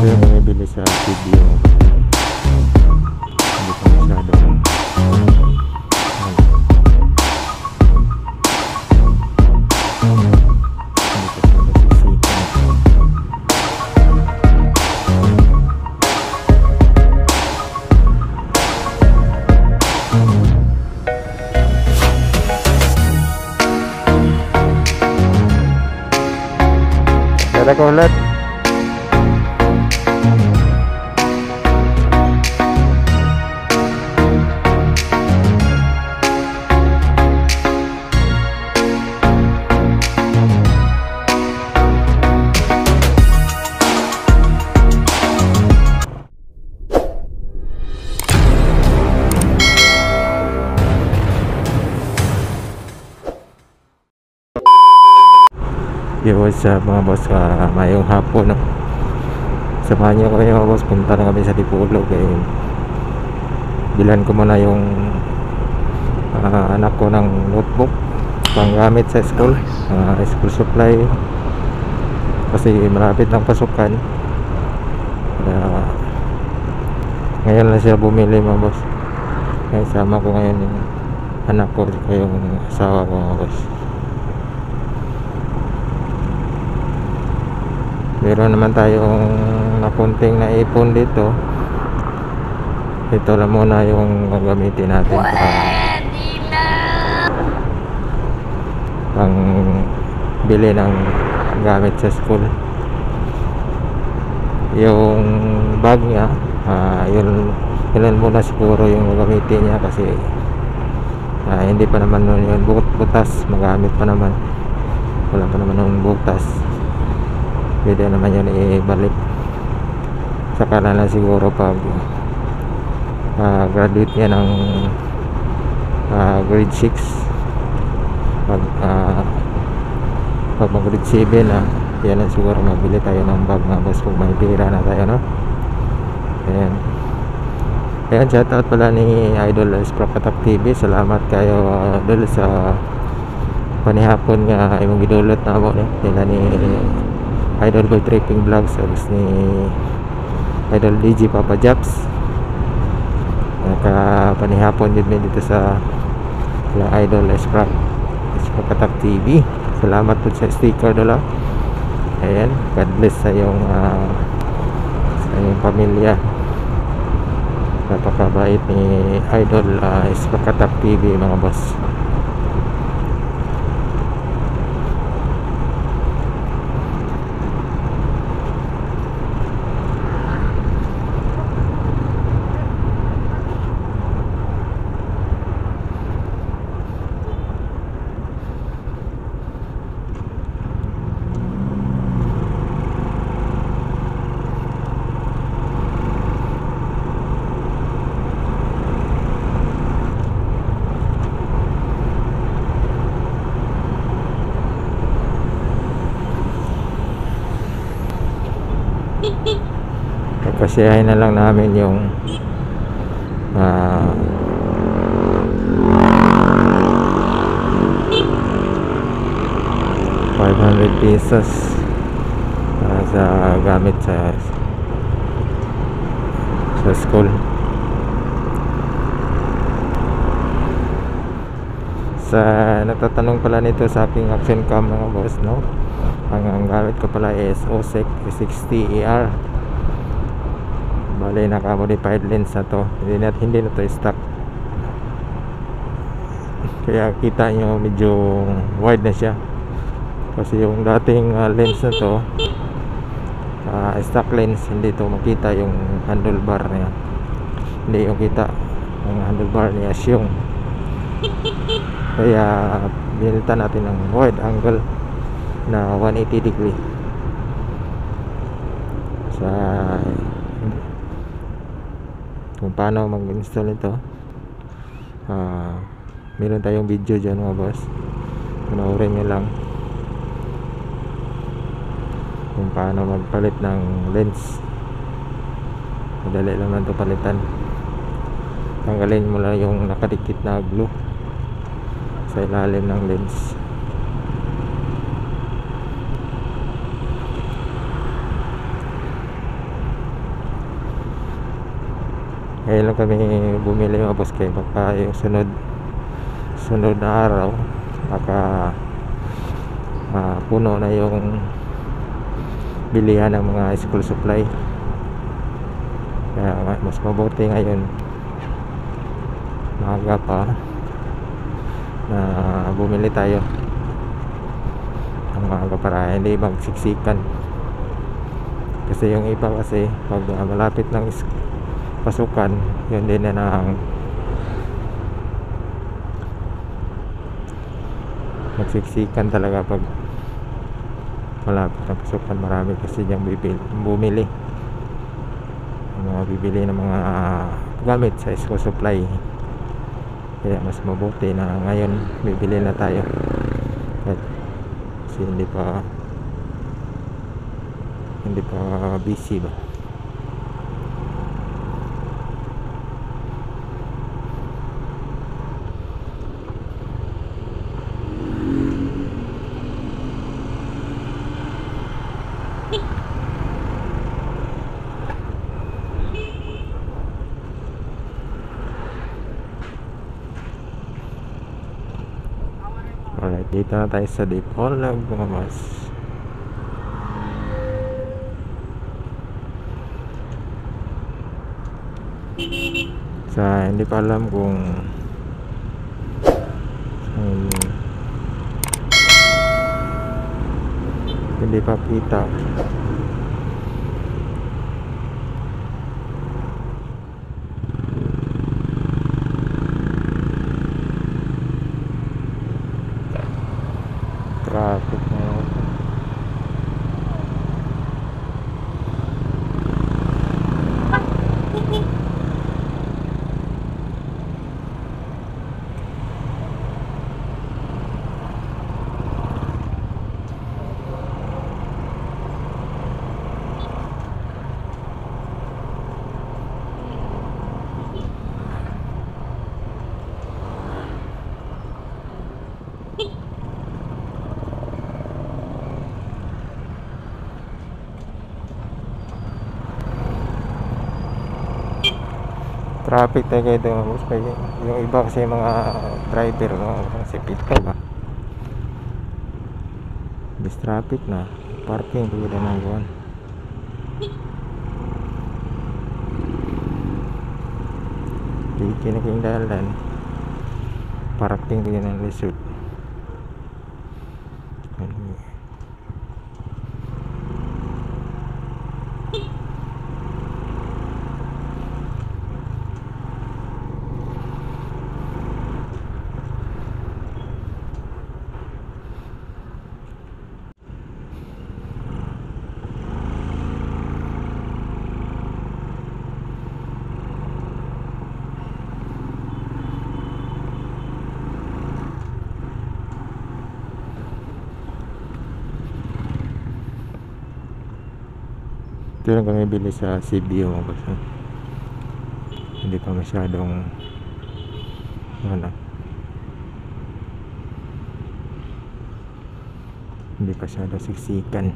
yung bumibili sa video. Hindi pa masyado ada ko ulit. Yo, what's up mga boss, mayong hapon, no? Samahan nyo kayo mga boss, punta na kami sa Dipolog. Bilan ko muna yung anak ko ng notebook pang gamit sa school, school supply, kasi malapit ng pasukan. Ngayon lang siya bumili mga boss, kaya sama ko ngayon yung anak ko at yung asawa ko mga boss. Meron naman tayong napunting na ipon dito. Ito lang muna yung gagamitin natin pang bili ng gamit sa school. Yung bag niya, yun muna siguro yung gagamitin niya, kasi hindi pa naman nun yun butas, magamit pa naman, wala pa naman nun butas. Pwede naman yun ibalik. Saka na lang siguro pag graduate niya ng grade 6, pag mag grade 7 na, yan na siguro mabili tayo ng bag mga boss, kung may pira na tayo, no? Ayan, shoutout pala ni Idol Esprocatak TV. Salamat kayo dul sa panihapon nga imong gidulot na mo, nila ni Idol Boy Tripping Vlogs, sabos ni Idol DJ Papa Japs. Nakapanihapon yun dito sa Idol Esprocatak TV. Salamat po sa sticker doon. Ayan, God bless sa iyong pamilya. Napakabait ni Idol Esprocatak TV mga boss. Pagkasiyahin na lang namin yung 500 pesos sa gamit sa school. Sa natatanong pala nito sa aking action cam mga boss, no? Ang gamit ko pala is OSEC 60ER. Bale, naka-modified lens na to. Hindi na to stock. Kaya kita nyo medyo wide na siya. Kasi yung dating lens na to, stock lens, hindi to makita yung handlebar niya. Hindi yung kita yung handlebar niya yung. Kaya binilitan natin ng wide angle na 180 degree. Sa kung paano mag-install ito, meron tayong video dyan mga boss, panoorin nyo lang kung paano magpalit ng lens. Madali naman ito palitan. Tanggalin mo lang yung nakadikit na glue sa ilalim ng lens. Ngayon lang kami bumili mga boss, kaya baka yung sunod na araw baka puno na yung bilihan ng mga school supply. Kaya mas mabuti ngayon maaga pa na bumili tayo ang maaga para hindi magsiksikan. Kasi yung iba kasi pag malapit ng pasukan, yun din na ang magsiksikan talaga pag malapit ng pasukan. Marami kasi diyang bumili mga bibili ng mga gamit sa school supply. Kaya mas mabuti na ngayon bibili na tayo kasi hindi pa busy ba. Alright, dito na tayo sa Dipolog mga mas. Hindi pa alam kung hindi pa kita. Traffic na ako. Traffic talaga ito mga boss. Yung iba kasi mga driver kasi pito ba, bis traffic na parking pagkita ng buwan. Di kinaking dalan parking pagkita ng resort. Ito lang kami bili sa CBO mga boss. Hindi pa masyadong hindi pa masyadong siksikan.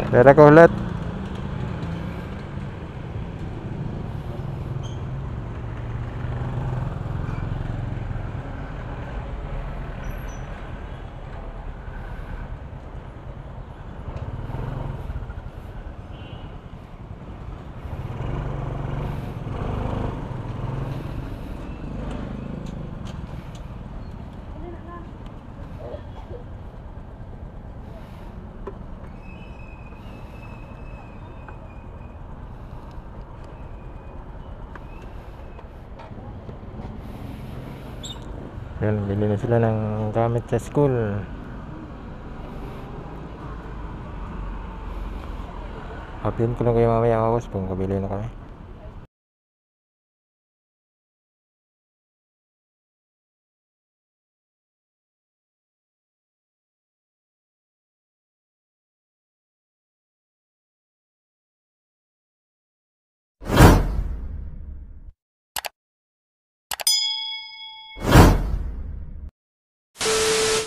Pera ko ulit. Yan, bili na sila ng gamit sa school. Update ko lang kayo mamaya mga boss kung kabili na kami.